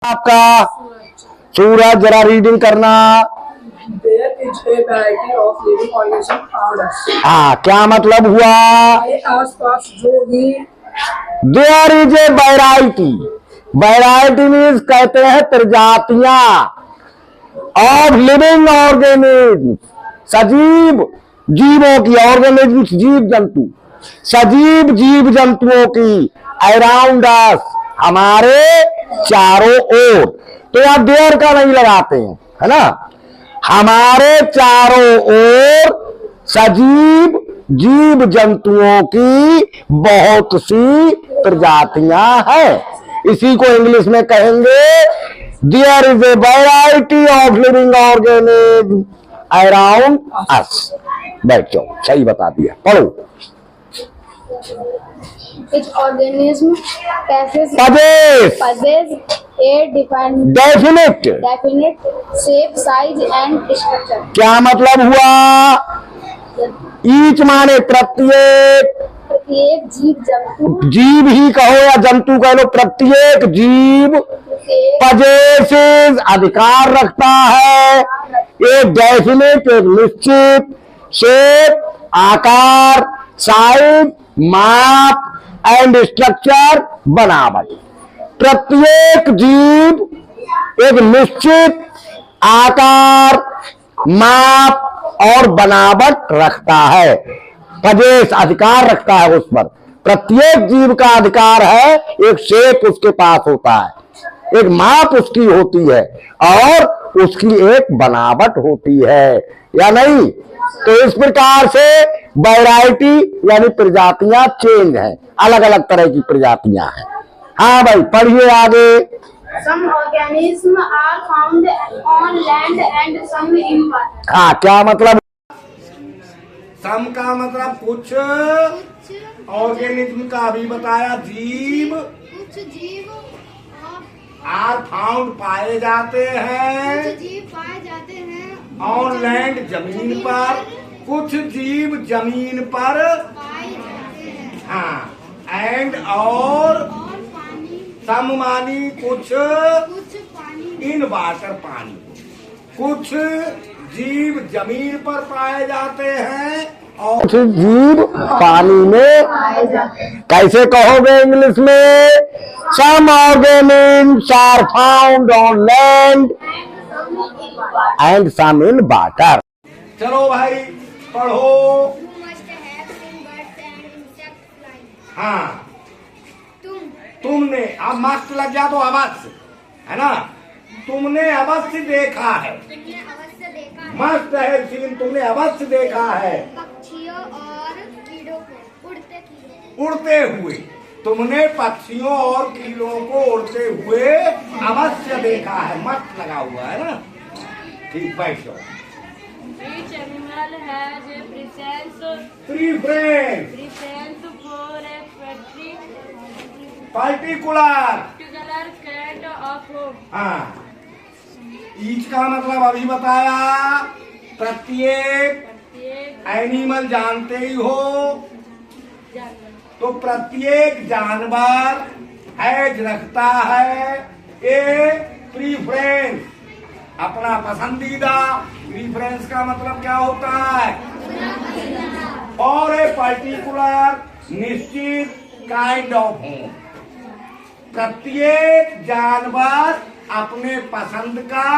आपका सूरज, जरा रीडिंग करना। There is a variety of living organisms around us. हाँ, क्या मतलब हुआ? हमारे आसपास जो भी there is a variety. Variety means कहते हैं प्रजातियां ऑफ लिविंग ऑर्गेनिज्म, सजीव जीवों की, ऑर्गेनिज्म जीव जंतु, सजीव जीव जंतुओं की अराउंड अस, हमारे चारों ओर। तो आप देयर का नहीं लगाते हैं, है ना। हमारे चारों ओर सजीव जीव जंतुओं की बहुत सी प्रजातियां हैं। इसी को इंग्लिश में कहेंगे there is a variety of living organism around us. बैठ जाओ, सही बता दिया, पढ़ो। Each organism possesses a definite definite shape, size and structure. क्या मतलब हुआ? ईच माने प्रत्येक, प्रत्येक जीव जंतु, जीव ही कहो या जंतु कह लो, प्रत्येक जीव पजेसेस अधिकार रखता है, एक डेफिनेट, एक निश्चित शेप, आकार, साइज, माप एंड स्ट्रक्चर, बनावट। प्रत्येक जीव एक निश्चित आकार, माप और बनावट रखता है, पजेस अधिकार रखता है उस पर। प्रत्येक जीव का अधिकार है, एक शेप उसके पास होता है, एक माप उसकी होती है और उसकी एक बनावट होती है, या नहीं। तो इस प्रकार से वैरायटी यानी प्रजातियां चेंज हैं, अलग अलग तरह की प्रजातियां हैं। हाँ भाई, पढ़िए आगे। some organisms are found on land and some in water. हाँ, क्या मतलब? सम का मतलब कुछ, ऑर्गेनिज्म का अभी बताया, जीव कुछ जीव आर फाउंड पाए जाते हैं, कुछ जीव पाए जाते हैं ऑन लैंड जमीन पर, कुछ जीव जमीन पर, पाए जाते हैं हाँ, एंड और पानी, सम मानी कुछ, कुछ पानी, इन वाटर पानी, कुछ जीव जमीन पर पाए जाते हैं और कुछ जीव पानी में पाए जाते हैं। कैसे कहोगे इंग्लिश में? Some organisms are found on land and some in water. चलो भाई पढ़ो। You must have seen birds and insects flying. हाँ, तुम तुमने, अब मस्त लग जा तो अवश्य, है ना, तुमने अवश्य देखा है, तुमने अवश्य देखा है मस्त है सीन, तुमने अवश्य देखा है पक्षियों और कीड़ों को उड़ते उड़ते हुए, तुमने पक्षियों और कीड़ों को उड़ते हुए अवश्य देखा है, मस्त लगा हुआ है ना। ठीक, बैठो। Each animal has a preference for a particular, particular kind of home. हाँ, ईच का मतलब अभी बताया, प्रत्येक, प्रत्येक एनिमल जानते ही हो, जानवर तो प्रत्येक जानवर हैज रखता है ए प्रीफरेंस, अपना पसंदीदा। प्रीफरेंस का मतलब क्या होता है? और ए पर्टिकुलर, निश्चित, काइंड ऑफ होम। प्रत्येक जानवर अपने पसंद का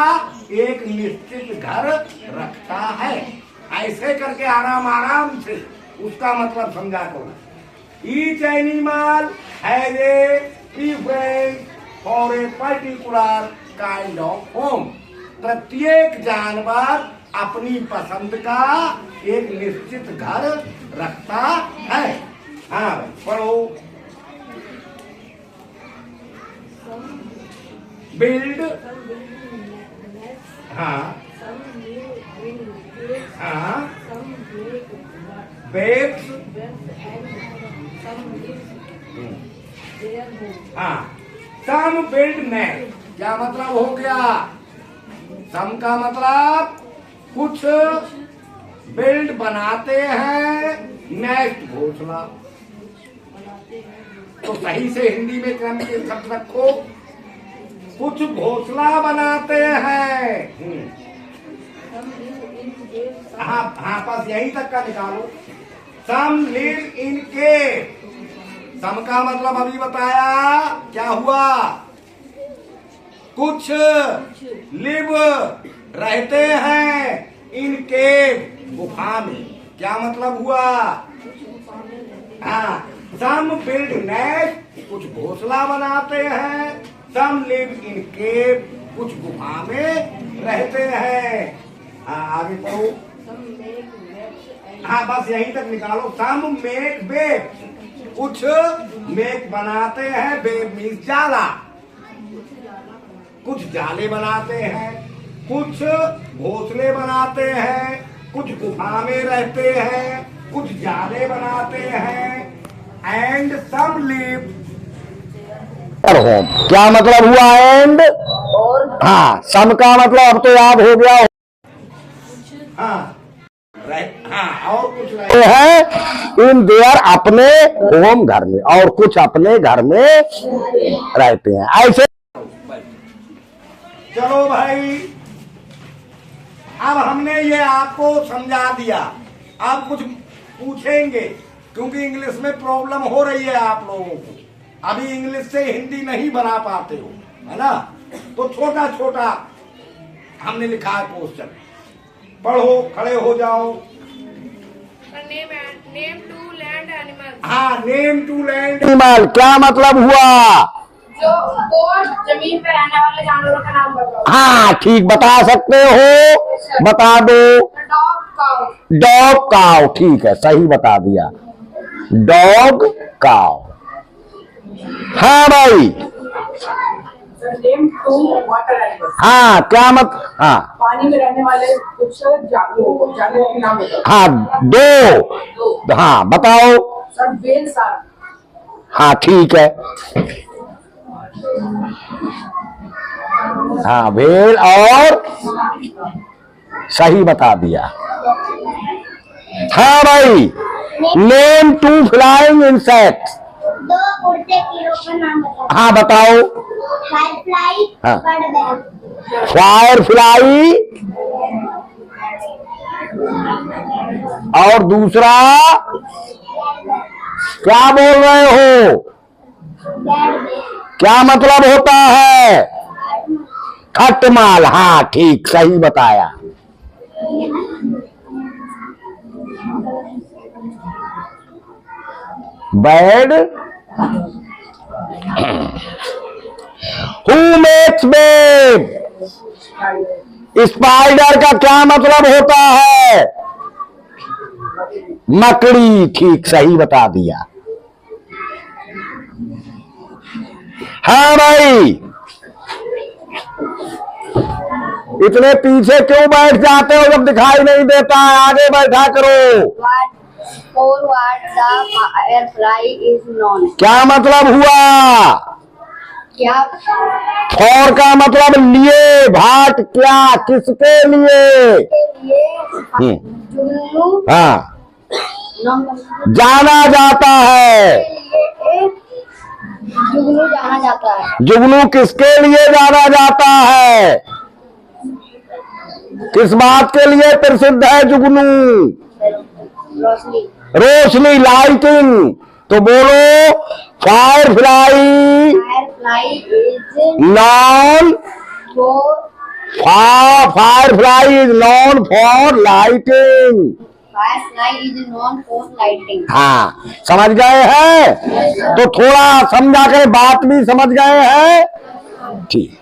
एक निश्चित घर रखता है। ऐसे करके आराम आराम से उसका मतलब समझा करो। Each animal has a preference for a particular kind of home. प्रत्येक जानवर अपनी पसंद का एक निश्चित घर रखता है। हाँ भाई, पढ़ो। बिल्ड, हाँ हाँ, बेब्स, हाँ, सम बिल्ड नेस्ट। क्या मतलब हो गया? सम का मतलब कुछ बिल्ड बनाते हैं, नेस्ट घोंसला। तो सही से हिंदी में क्रम के शब्द रखो। कुछ घोंसला बनाते हैं। हाँ हाँ, बस यहीं तक का निकालो। सम लिव इन केव। सम का मतलब अभी बताया, क्या हुआ? कुछ लिव रहते हैं, इन केव गुफा में। क्या मतलब हुआ? हाँ, सम बिल्ड नेस्ट, कुछ घोंसला बनाते हैं। सम लिव इन केव, कुछ गुफा में रहते हैं। हाँ, आगे पढ़ो। हाँ, बस यहीं तक निकालो। सम मेक बेब, कुछ मेक बनाते हैं, बेब मीन्स जाला। कुछ जाले बनाते हैं, कुछ घोंसले बनाते हैं, कुछ गुफा में रहते हैं, कुछ जाले बनाते हैं। And some live. क्या मतलब हुआ एंड? हाँ, सम का मतलब अब तो याद हो गया। हाँ, हाँ, और कुछ रहते है इन देयर, अपने होम घर में, और कुछ अपने घर में रहते हैं। ऐसे चलो भाई, अब हमने ये आपको समझा दिया। आप कुछ पूछेंगे, क्योंकि इंग्लिश में प्रॉब्लम हो रही है आप लोगों को। अभी इंग्लिश से हिंदी नहीं बना पाते हो, है ना? तो छोटा छोटा हमने लिखा है क्वेश्चन। पढ़ो, खड़े हो जाओ। Name two land animal. हाँ, नेम टू लैंड। एनिमल क्या मतलब हुआ? जो दो जमीन पे रहने वाले जानवरों का नाम बताओ। हाँ, ठीक, बता सकते हो, बता दो। Dog cow. डॉग काउ, ठीक है, सही बता दिया। Dog cow. हाँ भाई, नेम टू वाटर एनिमल्स। हाँ क्या मत, हाँ पानी में रहने वाले कुछ जानवरों के नाम बताओ। हाँ, दो, हाँ बताओ। Sir, whale shark. हाँ ठीक है। हाँ, व्हेल, और सही बता दिया। हाँ भाई, नेम टू फ्लाइंग इंसेक्ट्स। दो उड़ते कीड़ों का नाम बताओ। हाँ बताओ। फायरफ्लाई, हाँ। Bird bag. फायर फ्लाई, और दूसरा क्या बोल रहे हो? क्या मतलब होता है? खटमाल। हाँ ठीक, सही बताया। Bird. Who makes web? Spider का क्या मतलब होता है? मकड़ी, ठीक, सही बता दिया। हाँ भाई, इतने पीछे क्यों बैठ जाते हो जब दिखाई नहीं देता है? आगे बैठा करो। For what the firefly is known। क्या मतलब हुआ? क्या? फॉर का मतलब लिए, भाट क्या, किसके लिए? जुगनू हाँ, जाना जाता है। जुगनू जाना जाता है। जुगनू किसके लिए जाना जाता है? किस बात के लिए प्रसिद्ध है जुगनू? रोशनी। रोशनी, लाइटिंग। तो बोलो, fire fly Firefly is non for fire fly is non for lighting. Firefly is non for lighting. हाँ, समझ गए हैं? तो थोड़ा समझा कर बात भी समझ गए हैं? ठीक।